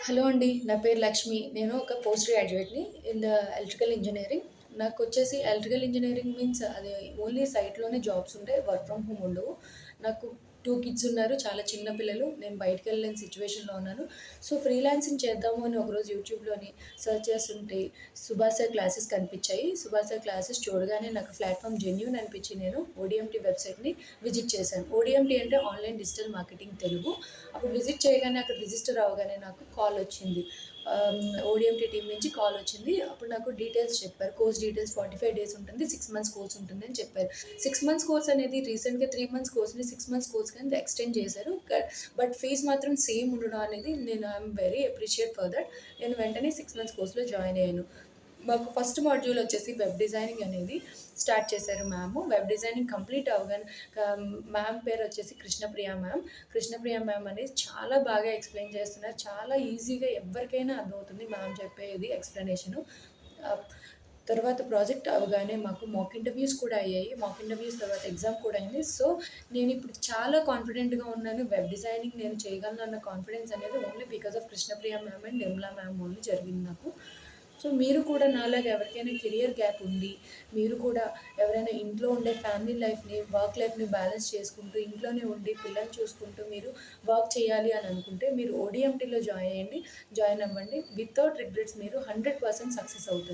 Hello అండి. నా పేరు లక్ష్మి. నేను ఒక పోస్ట్ గ్రాడ్యుయేట్‌ని ఇన్ ద ఎలక్ట్రికల్ ఇంజినీరింగ్. నాకొచ్చేసి ఎలక్ట్రికల్ ఇంజినీరింగ్ మీన్స్ అది ఓన్లీ సైట్‌లోనే జాబ్స్ ఉంటాయి. వర్క్ ఫ్రమ్ హోమ్ ఉండవు. నాకు 2 కిడ్స్ ఉన్నారు. చాలా చిన్న పిల్లలు. నేను బయటికెళ్ళలేని సిట్యుయేషన్‌లో ఉన్నాను. సో, ఫ్రీలాన్సింగ్ చేద్దాము అని ఒకరోజు యూట్యూబ్‌లోని సెర్చ్ చేస్తుంటే సుభాష్ సార్ క్లాసెస్ కనిపించాయి. సుభాష్ సార్ క్లాసెస్ చూడగానే నాకు ప్లాట్‌ఫార్మ్ జెన్యూన్ అనిపించి నేను ఓడీఎంటీ వెబ్‌సైట్‌ని విజిట్ చేశాను. ఓడీఎంటీ అంటే ఆన్‌లైన్ డిజిటల్ మార్కెటింగ్ తెలుగు. అప్పుడు విజిట్ చేయగానే అక్కడ రిజిస్టర్ అవ్వగానే నాకు కాల్ వచ్చింది. ఓడీఎంటీ టీమ్ నుంచి కాల్ వచ్చింది. అప్పుడు నాకు డీటెయిల్స్ చెప్పారు. కోర్స్ డీటెయిల్స్ 45 డేస్ ఉంటుంది. 6 మంత్స్ కోర్స్ ఉంటుంది అని చెప్పారు. 6 మంత్స్ కోర్స్ అనేది రీసెంట్‌గా 3 మంత్స్ కోర్స్‌ని 6 మంత్స్ కోర్స్ కింద ఎక్స్టెండ్ చేశారు. బట్ ఫీస్ మాత్రం సేమ్ ఉండడం అనేది నేను I'm very appreciate for that. నేను వెంటనే 6 మంత్స్ కోర్స్‌లో జాయిన్ అయ్యాను. మాకు ఫస్ట్ మాడ్యూల్ వచ్చేసి వెబ్ డిజైనింగ్ అనేది స్టార్ట్ చేశారు మ్యామ్. వెబ్ డిజైనింగ్ కంప్లీట్ అవ్వగానే మ్యామ్ పేరు వచ్చేసి కృష్ణప్రియ మ్యామ్. కృష్ణప్రియ మ్యామ్ అనేది చాలా బాగా ఎక్స్‌ప్లెయిన్ చేస్తున్నారు. చాలా ఈజీగా ఎవరికైనా అర్థమవుతుంది మ్యామ్ చెప్పేది ఎక్స్‌ప్లనేషను. ఆహ్, తర్వాత ప్రాజెక్ట్ అవ్వగానే మాకు మాక్ ఇంటర్వ్యూస్ కూడా అయ్యాయి. మాక్ ఇంటర్వ్యూస్ తర్వాత ఎగ్జామ్ కూడా అయింది. సో, నేనిప్పుడు చాలా కాన్ఫిడెంట్‌గా ఉన్నాను. వెబ్ డిజైనింగ్ నేను చేయగలను అన్న కాన్ఫిడెన్స్ అనేది only because of Krishnapriya ma'am and Nirmala ma'am only జరిగింది నాకు. సో, మీరు కూడా నాలాగా ఎవరికైనా కెరియర్ గ్యాప్ ఉండి, మీరు కూడా ఎవరైనా ఇంట్లో ఉండే ఫ్యామిలీ లైఫ్‌ని, వర్క్ లైఫ్‌ని బ్యాలెన్స్ చేసుకుంటూ, ఇంట్లోనే ఉండి పిల్లల్ని చూసుకుంటూ మీరు వర్క్ చేయాలి అని అనుకుంటే, మీరు ఓడీఎంటీలో జాయిన్ అవ్వండి. వితౌట్ రిగ్రెట్స్ మీరు 100% సక్సెస్ అవుతారు.